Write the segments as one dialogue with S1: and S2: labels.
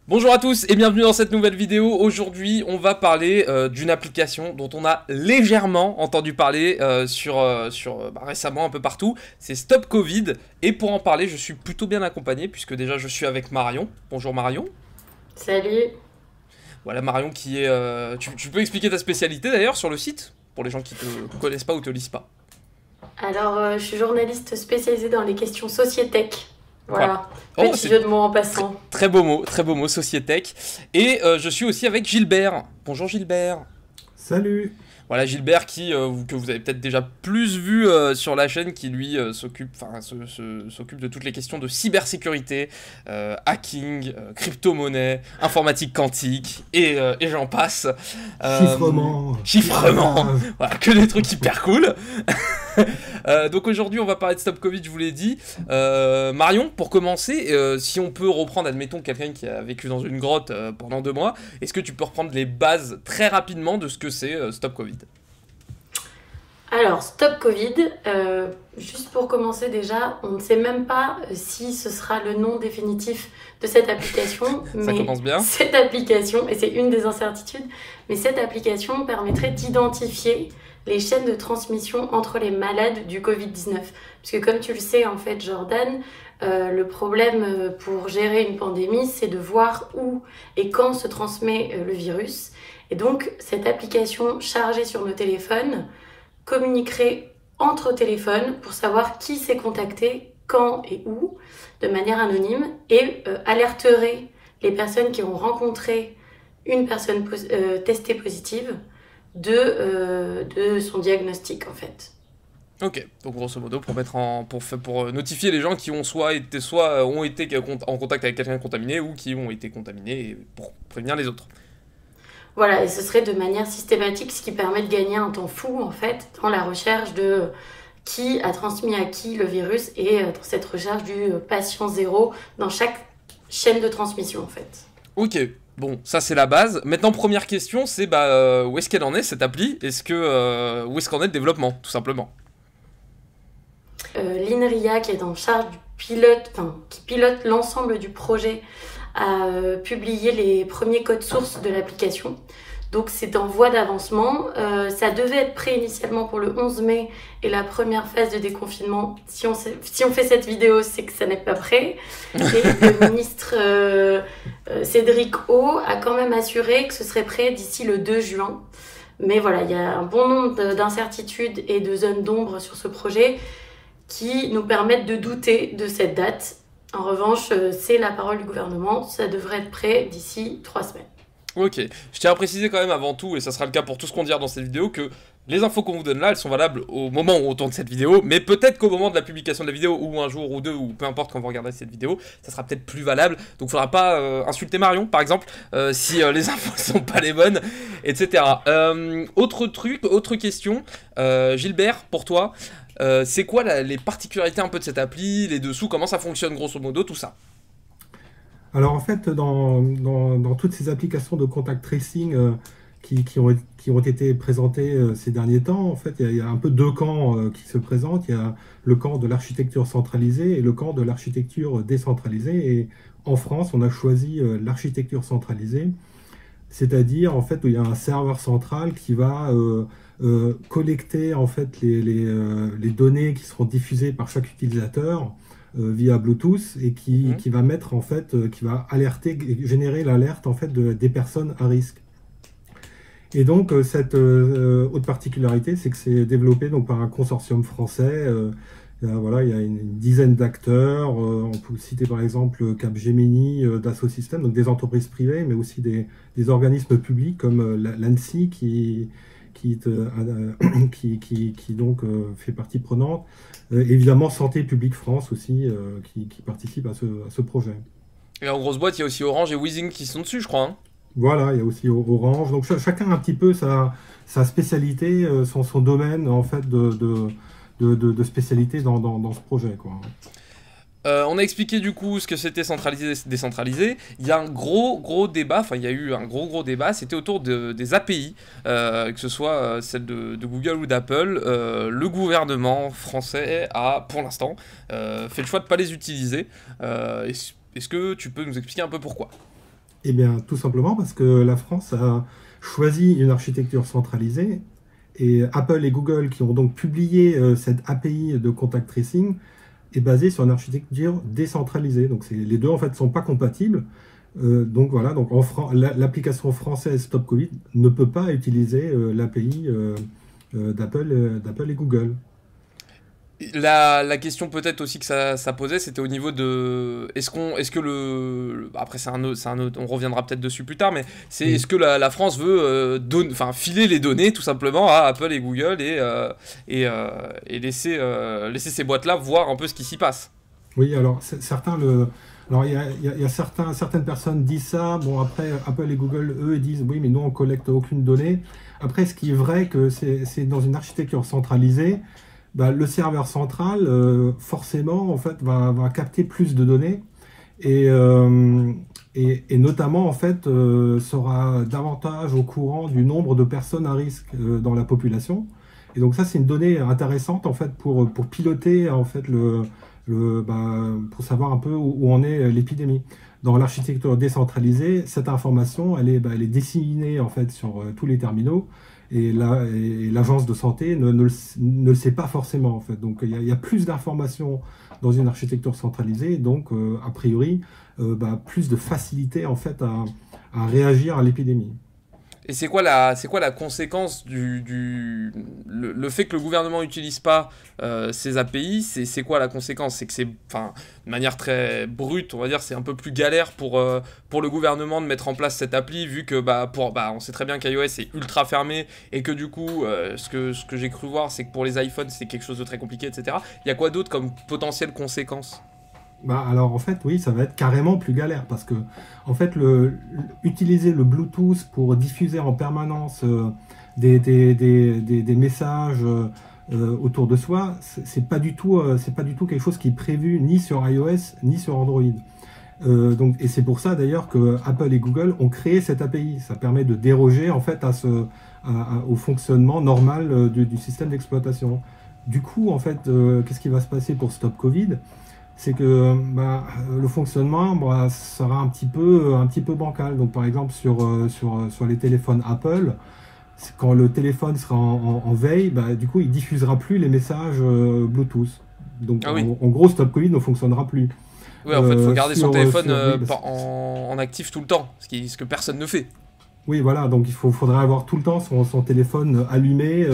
S1: Bonjour à tous et bienvenue dans cette nouvelle vidéo. Aujourd'hui, on va parler d'une application dont on a légèrement entendu parler récemment un peu partout. C'est Stop Covid. Et pour en parler, je suis plutôt bien accompagné puisque déjà je suis avec Marion. Bonjour Marion.
S2: Salut.
S1: Voilà Marion qui est... tu peux expliquer ta spécialité d'ailleurs sur le site pour les gens qui te connaissent pas ou te lisent pas.
S2: Alors, je suis journaliste spécialisée dans les questions sociétech. Voilà,
S1: Oh,
S2: petit jeu de mots en passant.
S1: très beau mot, Sociétech. Et je suis aussi avec Gilbert. Bonjour Gilbert.
S3: Salut.
S1: Voilà Gilbert que vous avez peut-être déjà plus vu sur la chaîne, qui lui s'occupe de toutes les questions de cybersécurité, hacking, crypto-monnaie, informatique quantique et j'en passe. Chiffrement. Voilà, que des trucs hyper cool. Donc aujourd'hui on va parler de Stop Covid, je vous l'ai dit. Marion, pour commencer, si on peut reprendre, admettons quelqu'un qui a vécu dans une grotte pendant 2 mois, est-ce que tu peux reprendre les bases très rapidement de ce que c'est Stop Covid?
S2: Alors, Stop Covid, juste pour commencer déjà, on ne sait même pas si ce sera le nom définitif de cette application.
S1: Ça commence bien.
S2: Cette application, et c'est une des incertitudes, mais cette application permettrait d'identifier les chaînes de transmission entre les malades du Covid-19. Parce que comme tu le sais, en fait, Jordan, le problème pour gérer une pandémie, c'est de voir où et quand se transmet le virus. Et donc, cette application chargée sur nos téléphones communiquerait entre téléphones pour savoir qui s'est contacté, quand et où, de manière anonyme, et alerterait les personnes qui ont rencontré une personne testée positive de son diagnostic, en fait.
S1: Ok, donc grosso modo pour notifier les gens qui ont soit été en contact avec quelqu'un contaminé ou qui ont été contaminés, et pour prévenir les autres.
S2: Voilà, et ce serait de manière systématique, ce qui permet de gagner un temps fou, en fait, dans la recherche de qui a transmis à qui le virus et dans cette recherche du patient zéro dans chaque chaîne de transmission, en fait.
S1: Ok, bon, ça c'est la base. Maintenant, première question, c'est où est-ce qu'elle en est cette appli? Où est-ce qu'en est le développement, tout simplement?
S2: L'INRIA, qui est en charge qui pilote l'ensemble du projet, a publié les premiers codes sources de l'application. Donc c'est en voie d'avancement. Ça devait être prêt initialement pour le 11 mai et la première phase de déconfinement. Si on fait cette vidéo, c'est que ça n'est pas prêt. Et le ministre Cédric O a quand même assuré que ce serait prêt d'ici le 2 juin. Mais voilà, il y a un bon nombre d'incertitudes et de zones d'ombre sur ce projet qui nous permettent de douter de cette date. En revanche, c'est la parole du gouvernement, ça devrait être prêt d'ici 3 semaines.
S1: Ok, je tiens à préciser quand même avant tout, et ça sera le cas pour tout ce qu'on dira dans cette vidéo, que les infos qu'on vous donne là, elles sont valables au moment où on tourne cette vidéo, mais peut-être qu'au moment de la publication de la vidéo, ou un jour ou deux, ou peu importe quand vous regardez cette vidéo, ça sera peut-être plus valable. Donc il faudra pas insulter Marion, par exemple, si les infos sont pas les bonnes, etc. Autre question, Gilbert, pour toi, c'est quoi les particularités un peu de cette appli, les dessous, comment ça fonctionne grosso modo, tout ça?
S3: Alors en fait, dans toutes ces applications de contact tracing qui ont été présentées ces derniers temps, en fait, il y a un peu 2 camps qui se présentent. Il y a le camp de l'architecture centralisée et le camp de l'architecture décentralisée. Et en France, on a choisi l'architecture centralisée, c'est-à-dire en fait où il y a un serveur central qui va collecter en fait les données qui seront diffusées par chaque utilisateur via Bluetooth et qui va mettre en fait, qui va générer l'alerte en fait des personnes à risque. Et donc cette autre particularité, c'est que c'est développé donc par un consortium français. Voilà, il y a une dizaine d'acteurs. On peut citer par exemple Capgemini, Dassault Systèmes, donc des entreprises privées, mais aussi des organismes publics comme l'ANSSI qui donc fait partie prenante. Évidemment, Santé publique France aussi, qui participe à ce projet.
S1: Et en grosse boîte, il y a aussi Orange et Weezing qui sont dessus, je crois. Hein.
S3: Voilà, il y a aussi Orange. Donc chacun a un petit peu sa spécialité, son domaine en fait de spécialité dans ce projet, quoi.
S1: On a expliqué du coup ce que c'était centralisé et décentralisé. Il y a un gros débat, enfin il y a eu un gros débat, c'était autour des API, que ce soit celle de Google ou d'Apple. Le gouvernement français a, pour l'instant, fait le choix de ne pas les utiliser. Est-ce que tu peux nous expliquer un peu pourquoi ?
S3: Eh bien, tout simplement parce que la France a choisi une architecture centralisée et Apple et Google, qui ont donc publié cette API de contact tracing, est basée sur une architecture décentralisée. Donc les deux en fait sont pas compatibles. Donc voilà, donc l'application française Stop Covid ne peut pas utiliser l'API d'Apple et Google.
S1: La question peut-être aussi que ça posait, c'était au niveau de... Est-ce que après, on reviendra peut-être dessus plus tard, mais
S3: Oui.
S1: est-ce que la France veut filer les données tout simplement à Apple et Google et laisser ces boîtes-là voir un peu ce qui s'y passe?
S3: Oui, alors alors il y a certaines personnes disent ça. Bon, après, Apple et Google, eux, ils disent oui, mais nous, on collecte aucune donnée. Après, ce qui est vrai, que c'est dans une architecture centralisée, bah, le serveur central, forcément, en fait, va capter plus de données et, euh, et notamment, en fait, sera davantage au courant du nombre de personnes à risque dans la population. Et donc ça, c'est une donnée intéressante, en fait, pour piloter, en fait, pour savoir un peu où en est l'épidémie. Dans l'architecture décentralisée, cette information, elle est disséminée, en fait, sur tous les terminaux. Et l'agence de santé ne le sait pas forcément, en fait. Donc il y a plus d'informations dans une architecture centralisée, donc a priori plus de facilité en fait à réagir à l'épidémie.
S1: Et c'est quoi la conséquence le fait que le gouvernement n'utilise pas ces API, c'est quoi la conséquence? C'est que enfin, de manière très brute, on va dire, c'est un peu plus galère pour le gouvernement de mettre en place cette appli, vu que on sait très bien qu'iOS est ultra fermé et que du coup, ce que j'ai cru voir, c'est que pour les iPhones, c'est quelque chose de très compliqué, etc. Il y a quoi d'autre comme potentielles conséquences?
S3: Bah, alors en fait, oui, ça va être carrément plus galère parce que en fait, utiliser le Bluetooth pour diffuser en permanence des messages autour de soi, c'est pas du tout quelque chose qui est prévu ni sur iOS ni sur Android. Et c'est pour ça d'ailleurs que Apple et Google ont créé cette API. Ça permet de déroger en fait au fonctionnement normal du système d'exploitation. Du coup, en fait, qu'est-ce qui va se passer pour Stop Covid? C'est que le fonctionnement sera un petit peu bancal. Donc par exemple sur les téléphones Apple, quand le téléphone sera en veille, du coup il diffusera plus les messages Bluetooth. Donc
S1: Ah oui.
S3: en gros Stop Covid ne fonctionnera plus.
S1: Oui, en fait, il faut garder son téléphone
S3: Oui,
S1: en actif tout le temps, ce que personne ne fait.
S3: oui, voilà, donc faudrait avoir tout le temps son téléphone allumé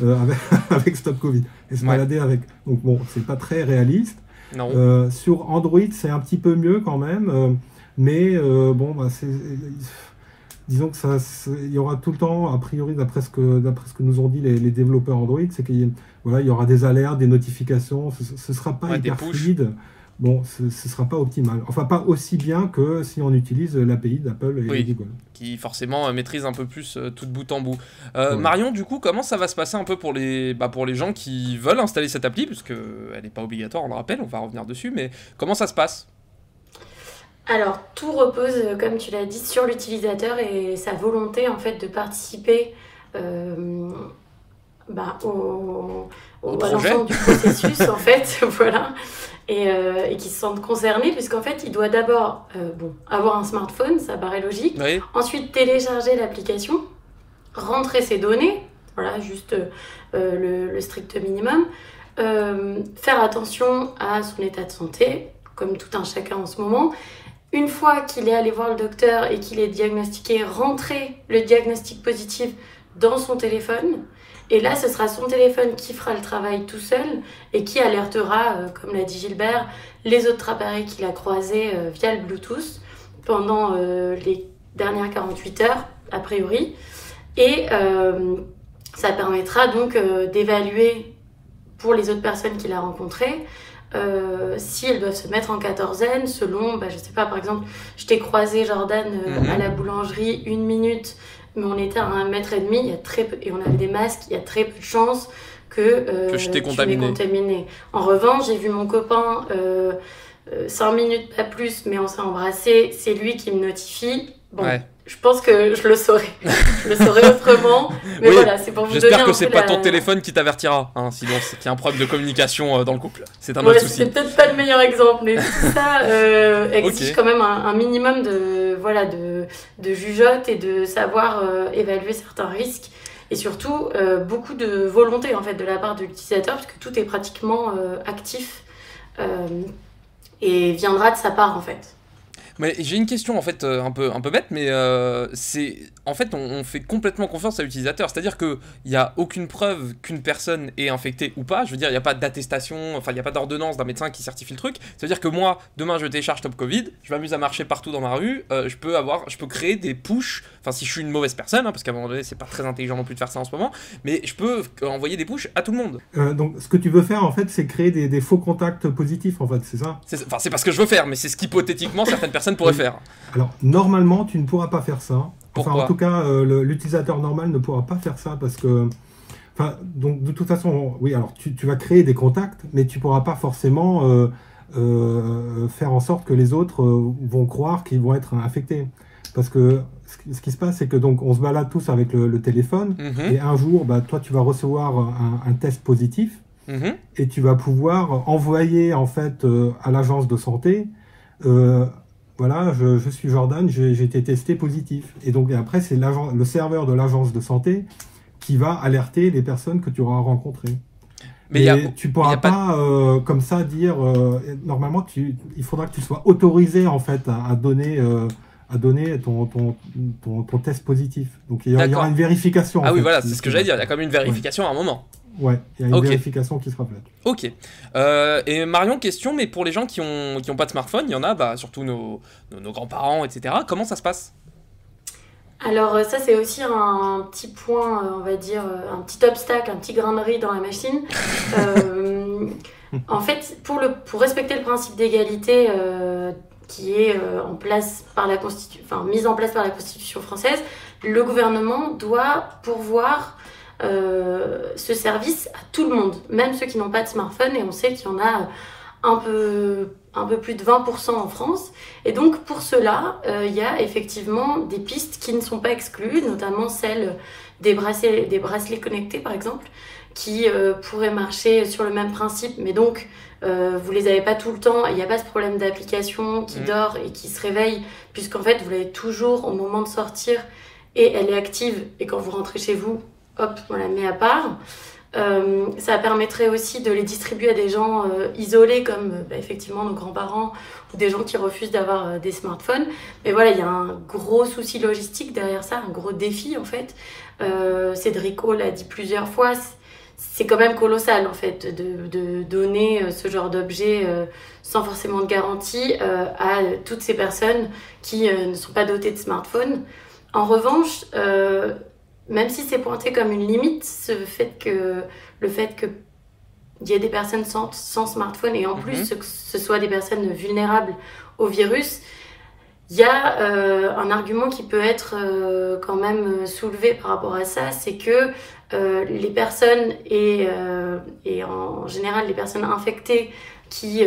S3: avec, avec Stop Covid et se
S1: Ouais.
S3: balader avec. Donc bon, c'est pas très réaliste.
S1: Non.
S3: Sur Android, c'est un petit peu mieux quand même, mais disons que il y aura tout le temps, a priori, d'après ce que nous ont dit les développeurs Android, c'est qu'il voilà, il y aura des alertes, des notifications, ce sera pas
S1: Ouais, des
S3: hyper
S1: push.
S3: fluide. Bon, ce sera pas optimal. Enfin, pas aussi bien que si on utilise l'API d'Apple et
S1: Oui,
S3: Google.
S1: qui forcément maîtrise un peu plus tout de bout en bout.
S3: Voilà.
S1: Marion, du coup, comment ça va se passer un peu pour les gens qui veulent installer cette appli, parce qu'elle n'est pas obligatoire, on le rappelle, on va revenir dessus, mais comment ça se passe?
S2: Alors, tout repose, comme tu l'as dit, sur l'utilisateur et sa volonté en fait de participer euh,
S1: Au
S2: à
S1: projet?
S2: l'ensemble du processus en fait, voilà, et qui se sentent concernés puisqu'en fait, il doit d'abord avoir un smartphone, ça paraît logique,
S1: Oui,
S2: ensuite télécharger l'application, rentrer ses données, voilà, juste le strict minimum, faire attention à son état de santé, comme tout un chacun en ce moment. Une fois qu'il est allé voir le docteur et qu'il est diagnostiqué, rentrer le diagnostic positif dans son téléphone. Et là, ce sera son téléphone qui fera le travail tout seul et qui alertera, comme l'a dit Gilbert, les autres appareils qu'il a croisés via le Bluetooth pendant les dernières 48 heures, a priori. Et ça permettra donc d'évaluer pour les autres personnes qu'il a rencontrées si elles doivent se mettre en quatorzaine selon, je sais pas, par exemple, je t'ai croisé Jordan à la boulangerie 1 minute, mais on était à 1 mètre et demi, il y a très peu, et on avait des masques, il y a très peu de chances que
S1: je t'ai
S2: tu m'aies
S1: contaminé.
S2: contaminé. En revanche, j'ai vu mon copain 5 minutes, pas plus, mais on s'est embrassé, c'est lui qui me notifie. Bon,
S1: Ouais.
S2: Je pense que je le saurais. Je le saurais autrement. Mais
S1: oui,
S2: voilà, c'est pour vous donner
S1: j'espère que
S2: un
S1: c'est
S2: peu
S1: pas ton téléphone qui t'avertira, hein, sinon c'est qu'il y a un problème de communication dans le couple. C'est un
S2: Ouais,
S1: autre souci.
S2: c'est peut-être pas le meilleur exemple, mais tout ça exige
S1: Ok.
S2: quand même un minimum de jugeote et de savoir évaluer certains risques. Et surtout, beaucoup de volonté en fait, de la part de l'utilisateur, parce que tout est pratiquement actif et viendra de sa part en fait.
S1: Mais j'ai une question en fait un peu bête, mais c'est en fait on fait complètement confiance à l'utilisateur, c'est-à-dire que il y a aucune preuve qu'une personne est infectée ou pas. Je veux dire, il y a pas d'attestation, enfin il y a pas d'ordonnance d'un médecin qui certifie le truc. Ça veut dire que moi demain je télécharge Top Covid, je m'amuse à marcher partout dans ma rue, je peux créer des pushs. Enfin si je suis une mauvaise personne, hein, parce qu'à un moment donné c'est pas très intelligent non plus de faire ça en ce moment, mais je peux envoyer des pushs à tout le monde.
S3: Donc, ce que tu veux faire, en fait, c'est créer des faux contacts positifs, en fait, c'est ça?
S1: Enfin c'est pas ce que je veux faire, mais c'est ce qu'hypothétiquement certaines personnes pourraient faire.
S3: Alors, normalement, tu ne pourras pas faire ça. Enfin,
S1: Pourquoi?
S3: en tout cas, l'utilisateur normal ne pourra pas faire ça parce que... Enfin, donc, de toute façon, oui, alors, tu vas créer des contacts, mais tu ne pourras pas forcément faire en sorte que les autres vont croire qu'ils vont être infectés. Parce que ce qui se passe, c'est que donc on se balade tous avec le téléphone, et un jour, bah, toi, tu vas recevoir un test positif, et tu vas pouvoir envoyer en fait à l'agence de santé, voilà, je suis Jordan, j'ai été testé positif. Et donc après, c'est le serveur de l'agence de santé qui va alerter les personnes que tu auras rencontrées.
S1: Mais
S3: tu ne pourras pas comme ça dire, normalement, il faudra que tu sois autorisé en fait à donner ton test positif. Donc il y aura une vérification.
S1: Ah oui, voilà, c'est ce que j'allais dire, il y a quand même une vérification à un moment.
S3: Ouais, il y a une vérification qui sera faite.
S1: Ok. Et Marion, question, mais pour les gens qui ont pas de smartphone, il y en a, surtout nos grands-parents, etc. Comment ça se passe?
S2: Alors ça c'est aussi un petit point, on va dire, un petit obstacle, un petit grain de riz dans la machine. En fait, pour respecter le principe d'égalité qui est en place par la mise en place par la Constitution française, le gouvernement doit pourvoir ce service à tout le monde, même ceux qui n'ont pas de smartphone, et on sait qu'il y en a un peu plus de 20% en France. Et donc pour cela, il y a effectivement des pistes qui ne sont pas exclues, notamment celle des bracelets connectés par exemple, qui pourraient marcher sur le même principe, mais donc vous les avez pas tout le temps, et il n'y a pas ce problème d'application qui dort et qui se réveille, puisqu'en fait vous l'avez toujours au moment de sortir et elle est active, et quand vous rentrez chez vous, hop, on la met à part. Ça permettrait aussi de les distribuer à des gens isolés comme effectivement nos grands-parents ou des gens qui refusent d'avoir des smartphones. Mais voilà, il y a un gros souci logistique derrière ça, un gros défi en fait. Cédrico l'a dit plusieurs fois, c'est quand même colossal en fait de donner ce genre d'objet sans forcément de garantie à toutes ces personnes qui ne sont pas dotées de smartphone. En revanche, même si c'est pointé comme une limite, le fait qu'il y ait des personnes sans smartphone, et en plus que ce soit des personnes vulnérables au virus, il y a un argument qui peut être quand même soulevé par rapport à ça, c'est que les personnes, et en général les personnes infectées qui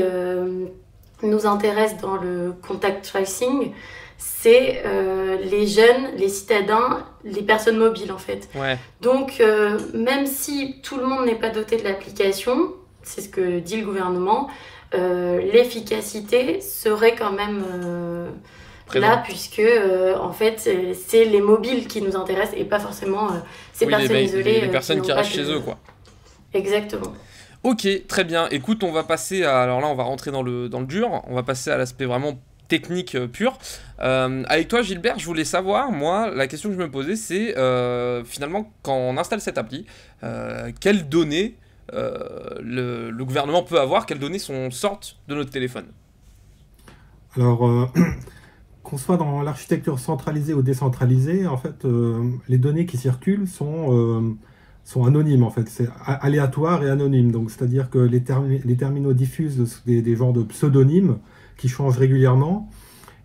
S2: nous intéressent dans le contact tracing, c'est les jeunes, les citadins, les personnes mobiles en fait.
S1: Ouais.
S2: Donc même si tout le monde n'est pas doté de l'application, c'est ce que dit le gouvernement, l'efficacité serait quand même là, puisque en fait c'est les mobiles qui nous intéressent et pas forcément ces personnes isolées.
S1: Les personnes qui restent chez eux, quoi.
S2: Exactement.
S1: Ok, très bien. Écoute, on va passer alors là on va rentrer dans le dur, on va passer à l'aspect vraiment technique pure. Avec toi Gilbert, je voulais savoir, moi, la question que je me posais, c'est finalement quand on installe cette appli, quelles données le gouvernement peut avoir, quelles données sortent de notre téléphone?
S3: Alors, qu'on soit dans l'architecture centralisée ou décentralisée, en fait, les données qui circulent sont anonymes, en fait. C'est aléatoire et anonyme. Donc, c'est-à-dire que les terminaux diffusent des genres de pseudonymes qui changent régulièrement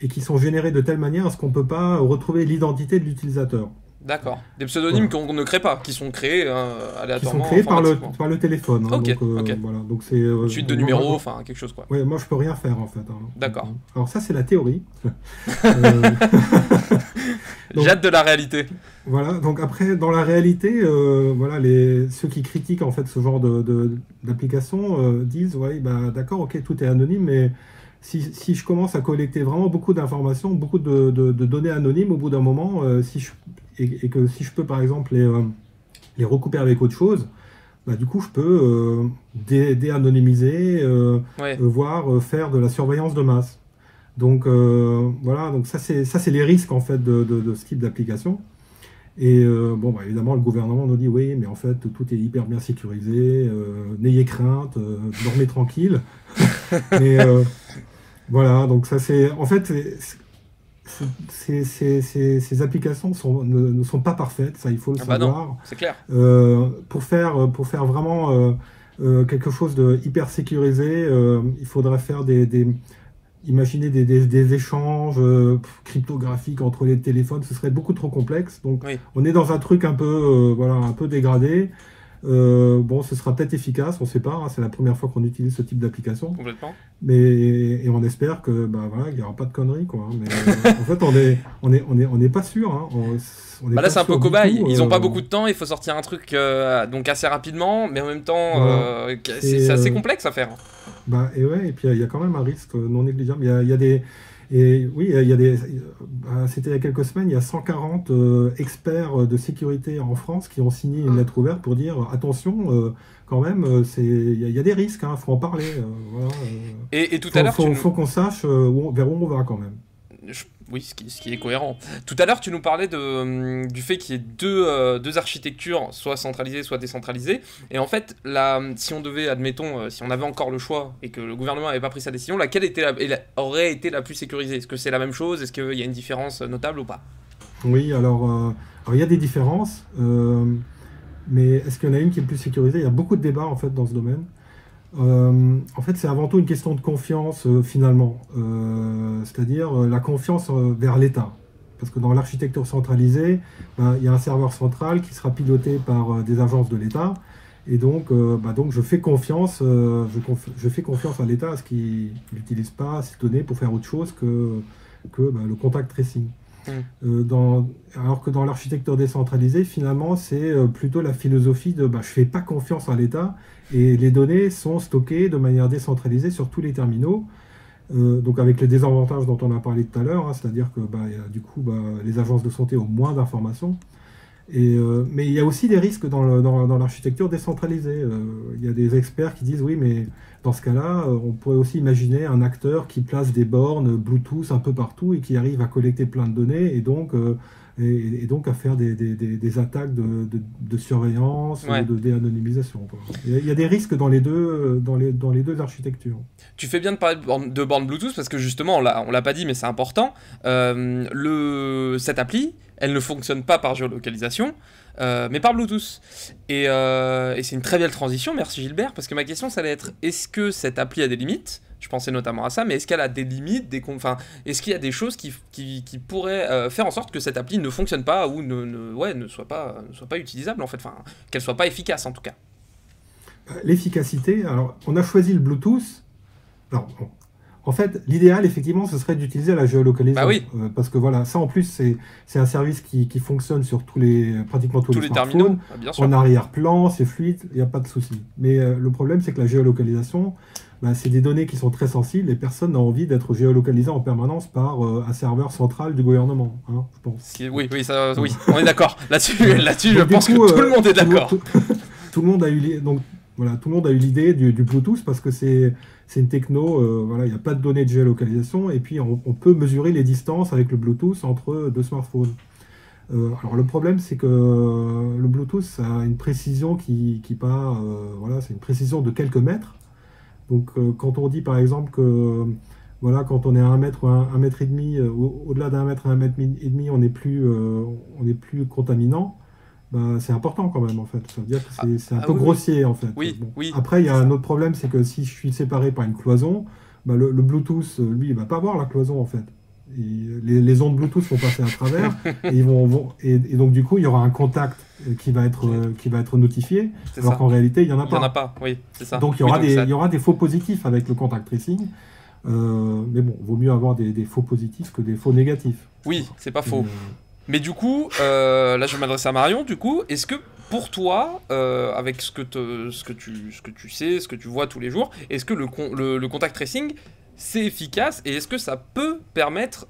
S3: et qui sont générés de telle manière à ce qu'on ne peut pas retrouver l'identité de l'utilisateur.
S1: D'accord. Des pseudonymes qu'on ne crée pas, qui sont créés aléatoirement.
S3: Qui sont créés par le téléphone. Hein.
S1: Ok,
S3: donc, voilà. Donc c'est
S1: suite de numéros, enfin quelque chose quoi.
S3: Ouais, moi je peux rien faire en fait. Hein.
S1: D'accord.
S3: Alors ça c'est la théorie. Donc,
S1: j'ai hâte de la réalité.
S3: voilà, donc après, dans la réalité, voilà, ceux qui critiquent en fait ce genre d'application disent, ouais, bah, d'accord, ok, tout est anonyme, mais si je commence à collecter vraiment beaucoup d'informations, beaucoup de données anonymes, au bout d'un moment, et que si je peux par exemple les recouper avec autre chose, bah, du coup, je peux déanonymiser,
S1: Ouais.
S3: voire faire de la surveillance de masse. Donc voilà, donc ça c'est les risques en fait de ce type d'application. Et bon, bah, évidemment, le gouvernement nous dit oui, mais en fait, tout est hyper bien sécurisé, n'ayez crainte, dormez tranquille. Mais voilà, donc ça c'est. En fait, ces applications ne sont pas parfaites, ça il faut le
S1: Ah bah non,
S3: savoir.
S1: c'est clair.
S3: Pour faire vraiment quelque chose de hyper sécurisé, il faudrait faire imaginer des échanges cryptographiques entre les téléphones, ce serait beaucoup trop complexe. Donc
S1: Oui,
S3: on est dans un truc un peu, voilà, un peu dégradé. Bon, ce sera peut-être efficace, on ne sait pas, hein, c'est la première fois qu'on utilise ce type d'application.
S1: complètement.
S3: Et on espère que bah, voilà, il n'y aura pas de conneries, quoi, hein. Mais en fait, on n'est pas sûr, hein. On n'est
S1: Bah là,
S3: pas
S1: c'est un peu
S3: sûr du
S1: cobaye.
S3: tout,
S1: Ils ont pas beaucoup de temps, il faut sortir un truc donc assez rapidement, mais en même temps,
S3: voilà.
S1: c'est assez
S3: euh,
S1: complexe à faire.
S3: Bah, et ouais, et puis il y a quand même un risque non négligeable. Il y a des. Et oui, il y a des. C'était il y a quelques semaines, il y a 140 experts de sécurité en France qui ont signé une lettre ouverte pour dire attention, quand même, il y a des risques, il faut en parler. Voilà,
S1: Et tout à l'heure,
S3: faut qu'on sache vers où on va quand même.
S1: Oui, ce qui est cohérent. Tout à l'heure, tu nous parlais du fait qu'il y ait deux architectures, soit centralisées, soit décentralisées. Et en fait, là, si on devait, admettons, si on avait encore le choix et que le gouvernement n'avait pas pris sa décision, laquelle aurait été la plus sécurisée? Est-ce que c'est la même chose? Est-ce qu'il y a une différence notable ou pas?
S3: Oui, alors il y a des différences, mais est-ce qu'il y en a une qui est plus sécurisée? Il y a beaucoup de débats en fait dans ce domaine. En fait, c'est avant tout une question de confiance finalement, c'est-à-dire la confiance vers l'État. Parce que dans l'architecture centralisée, ben, il y a un serveur central qui sera piloté par des agences de l'État. Et donc je fais confiance, je fais confiance à l'État à ce qu'il n'utilise pas ces données pour faire autre chose que ben, le contact tracing. Alors que dans l'architecture décentralisée, finalement, c'est plutôt la philosophie de bah, je ne fais pas confiance à l'État et les données sont stockées de manière décentralisée sur tous les terminaux. Donc avec les désavantages dont on a parlé tout à l'heure, hein, c'est-à-dire que bah, du coup, bah, les agences de santé ont moins d'informations. Mais il y a aussi des risques dans l'architecture décentralisée. Il y a des experts qui disent oui, mais dans ce cas-là, on pourrait aussi imaginer un acteur qui place des bornes Bluetooth un peu partout et qui arrive à collecter plein de données et donc à faire des attaques de surveillance
S1: Ouais.
S3: ou de déanonymisation, quoi. Il y a des risques dans les deux architectures.
S1: Tu fais bien de parler de borne Bluetooth parce que justement, on l'a pas dit, mais c'est important. Cette appli, elle ne fonctionne pas par géolocalisation, mais par Bluetooth. Et c'est une très belle transition, merci Gilbert, parce que ma question, ça allait être, est-ce que cette appli a des limites? Je pensais notamment à ça, mais est-ce qu'elle a des limites, est-ce qu'il y a des choses qui pourraient faire en sorte que cette appli ne fonctionne pas ou ne soit pas utilisable en fait, enfin, qu'elle soit pas efficace en tout cas?
S3: L'efficacité, alors on a choisi le Bluetooth. Alors, bon, en fait, l'idéal, effectivement, ce serait d'utiliser la géolocalisation.
S1: Bah oui.
S3: Parce que voilà, ça en plus, c'est un service qui fonctionne sur pratiquement tous les smartphones.
S1: Terminaux, bien sûr.
S3: En arrière-plan, c'est fluide, il n'y a pas de souci. Mais le problème, c'est que la géolocalisation, bah, c'est des données qui sont très sensibles et personne n'a envie d'être géolocalisé en permanence par un serveur central du gouvernement, hein, je pense.
S1: Oui, on est d'accord. Là-dessus, je pense que tout le monde est d'accord.
S3: Tout le monde a eu donc voilà, tout le monde a eu l'idée du Bluetooth parce que c'est une techno, voilà, il n'y a pas de données de géolocalisation et puis on peut mesurer les distances avec le Bluetooth entre deux smartphones. Alors le problème, c'est que le Bluetooth a une précision voilà, c'est une précision de quelques mètres. Donc quand on dit par exemple que voilà, quand on est à 1 mètre ou 1 mètre et demi, au-delà d'un mètre à 1 mètre et demi, on n'est plus contaminant. Bah, c'est important quand même en fait. Ça veut dire que c'est un peu grossier en fait.
S1: Oui,
S3: bon.
S1: oui.
S3: Après, il y a un autre problème, c'est que si je suis séparé par une cloison, bah, le Bluetooth, lui, il va pas voir la cloison en fait. Les ondes Bluetooth vont passer à travers et donc du coup, il y aura un contact qui va être notifié, alors qu'en réalité, il n'y en a pas.
S1: Il n'y en a pas, oui, c'est ça.
S3: Donc il y aura des faux positifs avec le contact tracing. Mais bon, vaut mieux avoir des faux positifs que des faux négatifs.
S1: Oui, c'est pas faux. Mais du coup, là je vais m'adresser à Marion, du coup, est-ce que pour toi, avec ce que tu sais, ce que tu vois tous les jours, est-ce que le contact tracing, c'est efficace et est-ce que ça peut permettre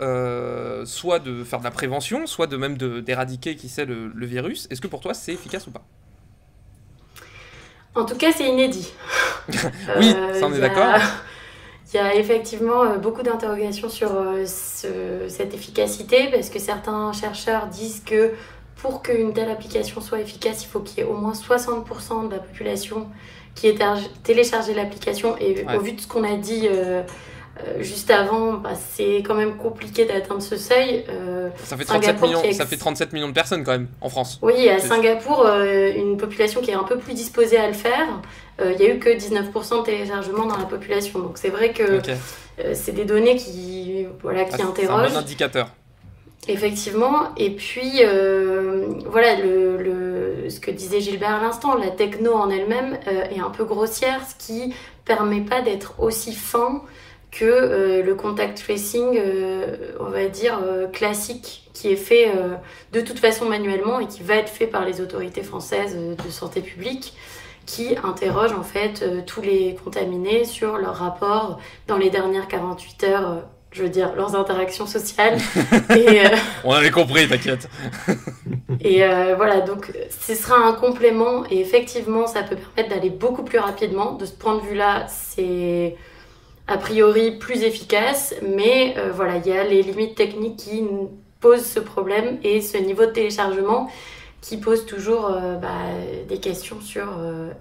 S1: soit de faire de la prévention, soit de même d'éradiquer qui sait le virus? Est-ce que pour toi c'est efficace ou pas?
S2: En tout cas, c'est inédit.
S1: Oui, ça on est d'accord.
S2: Il y a effectivement beaucoup d'interrogations sur cette efficacité parce que certains chercheurs disent que pour qu'une telle application soit efficace, il faut qu'il y ait au moins 60% de la population qui ait téléchargé l'application. Et
S1: Ouais.
S2: au vu de ce qu'on a dit juste avant, bah, c'est quand même compliqué d'atteindre ce seuil.
S1: Ça fait 37
S2: Singapour
S1: millions,
S2: qui
S1: ça fait 37 millions de personnes quand même en France.
S2: Oui, à Singapour, une population qui est un peu plus disposée à le faire, il n'y a eu que 19% de téléchargement dans la population. Donc c'est vrai que
S1: Ok.
S2: c'est des données qui
S1: C'est un
S2: interrogent.
S1: bon indicateur.
S2: Effectivement. Et puis, voilà, ce que disait Gilbert à l'instant, la techno en elle-même est un peu grossière, ce qui permet pas d'être aussi fin que le contact tracing, on va dire, classique, qui est fait de toute façon manuellement et qui va être fait par les autorités françaises de santé publique, qui interrogent en fait tous les contaminés sur leur rapport dans les dernières 48 heures, je veux dire, leurs interactions sociales. Et,
S1: On avait compris, t'inquiète.
S2: et voilà, donc ce sera un complément et effectivement, ça peut permettre d'aller beaucoup plus rapidement. De ce point de vue-là, c'est a priori plus efficace, mais voilà, il y a les limites techniques qui posent ce problème et ce niveau de téléchargement qui pose toujours des questions sur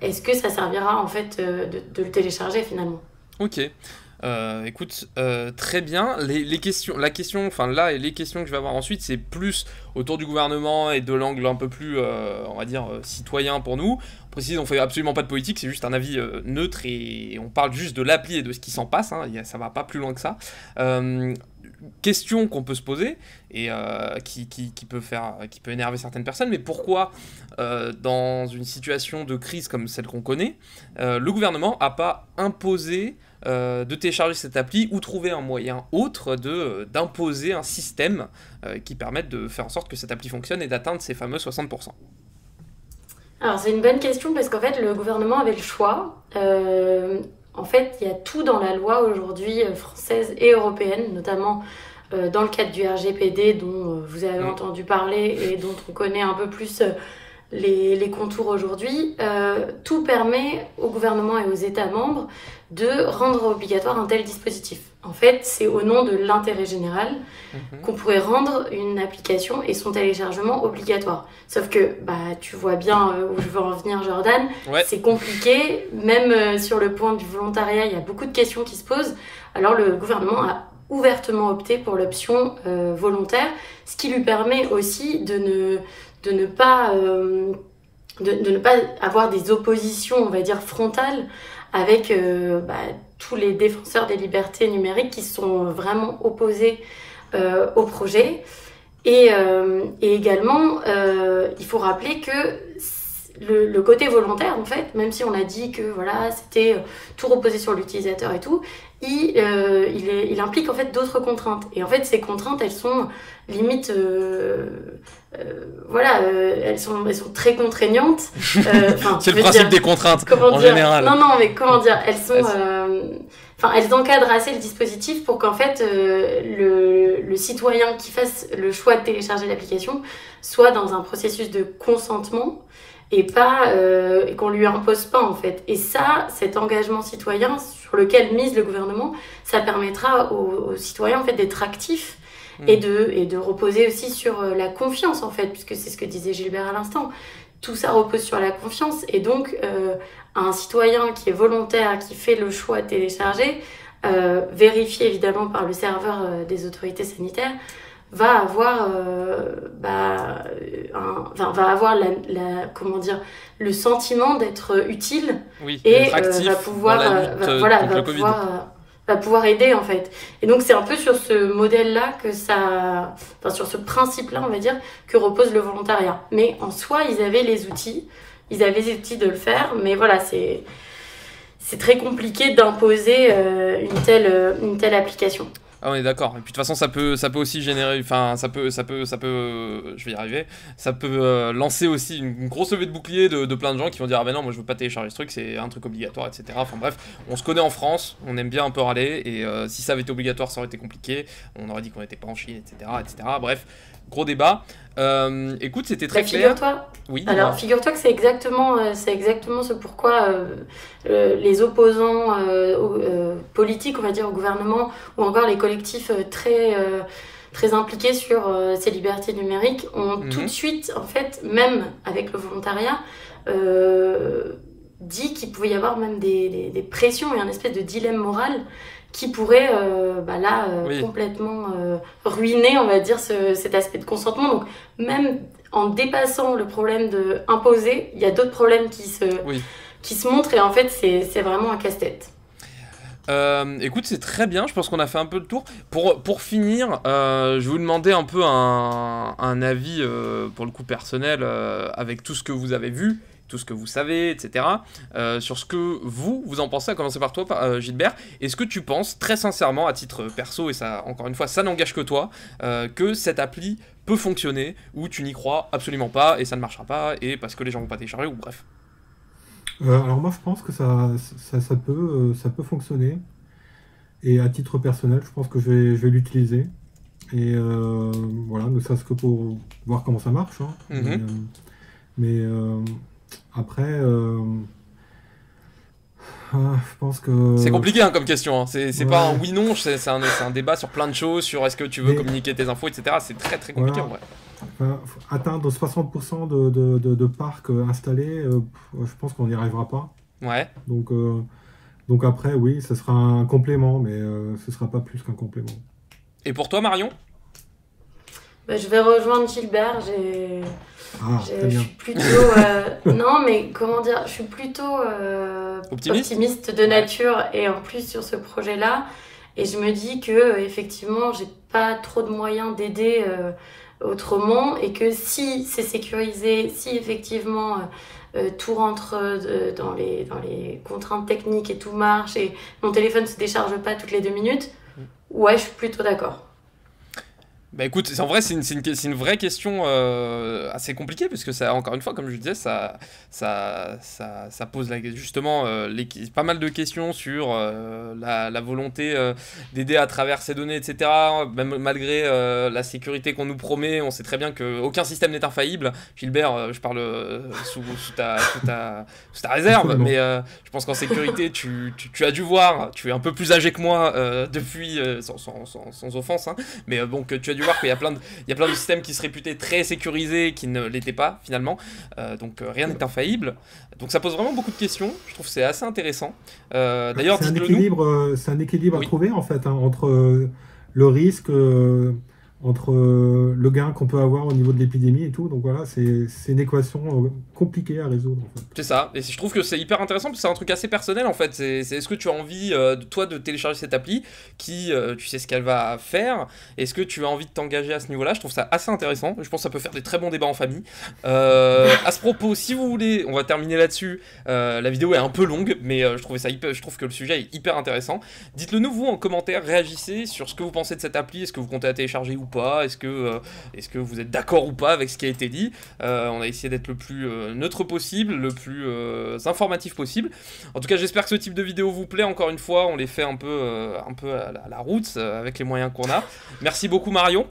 S2: est-ce que ça servira en fait de le télécharger finalement.
S1: Ok. Écoute, très bien. Les questions que je vais avoir ensuite, c'est plus autour du gouvernement et de l'angle un peu plus, on va dire, citoyen pour nous. On précise, on fait absolument pas de politique, c'est juste un avis neutre et on parle juste de l'appli et de ce qui s'en passe. Hein, ça va pas plus loin que ça. Question qu'on peut se poser et qui peut énerver certaines personnes, mais pourquoi dans une situation de crise comme celle qu'on connaît, le gouvernement n'a pas imposé de télécharger cette appli ou trouver un moyen autre d'imposer un système qui permette de faire en sorte que cette appli fonctionne et d'atteindre ces fameux 60%.
S2: Alors c'est une bonne question parce qu'en fait le gouvernement avait le choix. En fait il y a tout dans la loi aujourd'hui française et européenne, notamment dans le cadre du RGPD dont vous avez entendu parler et dont on connaît un peu plus les contours aujourd'hui. Tout permet au gouvernement et aux États membres de rendre obligatoire un tel dispositif. En fait, c'est au nom de l'intérêt général qu'on pourrait rendre une application et son téléchargement obligatoire. Sauf que, tu vois bien où je veux en venir, Jordan,
S1: Ouais.
S2: c'est compliqué. Même sur le point du volontariat, il y a beaucoup de questions qui se posent. Alors le gouvernement a ouvertement opté pour l'option volontaire, ce qui lui permet aussi de ne pas avoir des oppositions, on va dire, frontales avec tous les défenseurs des libertés numériques qui sont vraiment opposés au projet. Et également, il faut rappeler que le côté volontaire, en fait, même si on a dit que voilà, c'était tout reposé sur l'utilisateur et tout, il implique en fait d'autres contraintes. Et en fait, ces contraintes, elles sont limite, elles sont très contraignantes.
S1: C'est le principe des contraintes en général.
S2: Non, mais comment dire, elles sont, elles encadrent assez le dispositif pour qu'en fait le citoyen qui fasse le choix de télécharger l'application soit dans un processus de consentement et pas et qu'on lui impose pas en fait. Et ça, cet engagement citoyen sur lequel mise le gouvernement, ça permettra aux citoyens en fait d'être actifs et de reposer aussi sur la confiance en fait, puisque c'est ce que disait Gilbert à l'instant. Tout ça repose sur la confiance et donc un citoyen qui est volontaire, qui fait le choix de télécharger, vérifié évidemment par le serveur des autorités sanitaires, va avoir le sentiment d'être utile et va pouvoir aider en fait. Et donc c'est un peu sur ce modèle-là sur ce principe-là, on va dire, que repose le volontariat. Mais en soi, ils avaient les outils de le faire, mais voilà, c'est très compliqué d'imposer une telle application.
S1: Ah, on est d'accord. Et puis de toute façon, ça peut aussi générer, enfin, je vais y arriver. Ça peut lancer aussi une grosse levée de bouclier de plein de gens qui vont dire ah ben non, moi je veux pas télécharger ce truc, c'est un truc obligatoire, etc. Enfin bref, on se connaît en France, on aime bien un peu râler et si ça avait été obligatoire, ça aurait été compliqué. On aurait dit qu'on n'était pas en Chine, etc., etc. Bref, gros débat. Écoute, c'était très clair. Oui.
S2: Alors, figure-toi que c'est exactement ce pourquoi les opposants politiques, on va dire, au gouvernement, ou encore les collectifs très impliqués sur ces libertés numériques, ont tout de suite, en fait, même avec le volontariat, dit qu'il pouvait y avoir même des pressions et un espèce de dilemme moral qui pourrait complètement ruiner, on va dire, cet aspect de consentement. Donc, même en dépassant le problème de imposer, il y a d'autres problèmes qui se montrent et en fait, c'est vraiment un casse-tête.
S1: Écoute, c'est très bien, je pense qu'on a fait un peu le tour. Pour finir, je vais vous demander un peu un avis, pour le coup personnel, avec tout ce que vous avez vu, tout ce que vous savez, etc. Sur ce que vous en pensez, à commencer par toi, Gilbert. Est-ce que tu penses, très sincèrement, à titre perso, et ça, encore une fois, ça n'engage que toi, que cette appli peut fonctionner, ou tu n'y crois absolument pas, et ça ne marchera pas, et parce que les gens vont pas télécharger, ou bref.
S3: Alors moi je pense que ça peut fonctionner. Et à titre personnel, je pense que je vais l'utiliser. Et voilà, ne serait-ce que pour voir comment ça marche. Hein. Mais après, je pense que...
S1: C'est compliqué comme question, hein. C'est pas un oui-non, c'est un débat sur plein de choses, sur est-ce que tu veux communiquer tes infos, etc. C'est très très compliqué en vrai.
S3: Atteindre 60% de parcs installés, je pense qu'on n'y arrivera pas.
S1: Ouais.
S3: Donc après, oui, ce sera un complément, mais ce sera pas plus qu'un complément.
S1: Et pour toi, Marion ?
S2: Je vais rejoindre Gilbert. Je suis plutôt... non, mais comment dire ? Je suis plutôt optimiste de nature et en plus sur ce projet-là. Et je me dis que effectivement, j'ai pas trop de moyens d'aider autrement et que si c'est sécurisé, si effectivement tout rentre dans les contraintes techniques et tout marche et mon téléphone se décharge pas toutes les 2 minutes, ouais, je suis plutôt d'accord.
S1: Bah écoute, en vrai c'est une vraie question assez compliquée parce que ça, encore une fois, comme je disais, ça pose justement pas mal de questions sur la volonté d'aider à travers ces données, etc. Même malgré la sécurité qu'on nous promet, on sait très bien qu'aucun système n'est infaillible. Gilbert, je parle sous ta réserve, mais je pense qu'en sécurité, tu as dû voir, tu es un peu plus âgé que moi depuis, sans offense, hein, mais bon, que tu as dû voir qu'il y a plein de systèmes qui se réputaient très sécurisés qui ne l'étaient pas finalement, donc rien n'est infaillible, donc ça pose vraiment beaucoup de questions. Je trouve que c'est assez intéressant. D'ailleurs,
S3: c'est un équilibre à trouver en fait, hein, entre le risque, entre le gain qu'on peut avoir au niveau de l'épidémie et tout. Donc voilà, c'est une équation compliquée à résoudre en fait.
S1: C'est ça, et je trouve que c'est hyper intéressant parce que c'est un truc assez personnel en fait. C'est est-ce que tu as envie toi de télécharger cette appli qui tu sais ce qu'elle va faire, est-ce que tu as envie de t'engager à ce niveau là. Je trouve ça assez intéressant, je pense que ça peut faire des très bons débats en famille. À ce propos, si vous voulez, on va terminer là-dessus. La vidéo est un peu longue, mais je trouve que le sujet est hyper intéressant. Dites-le nous vous en commentaire, réagissez sur ce que vous pensez de cette appli. Est-ce que vous comptez la télécharger ou pas, est-ce que vous êtes d'accord ou pas avec ce qui a été dit. On a essayé d'être le plus neutre possible, le plus informatif possible. En tout cas, j'espère que ce type de vidéo vous plaît. Encore une fois, on les fait un peu à la route avec les moyens qu'on a. Merci beaucoup Marion.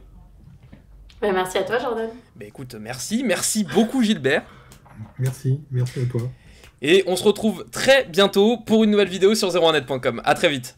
S2: Merci à toi Jordan.
S1: Écoute, merci beaucoup Gilbert.
S3: Merci à toi.
S1: Et on se retrouve très bientôt pour une nouvelle vidéo sur 01net.com. À très vite.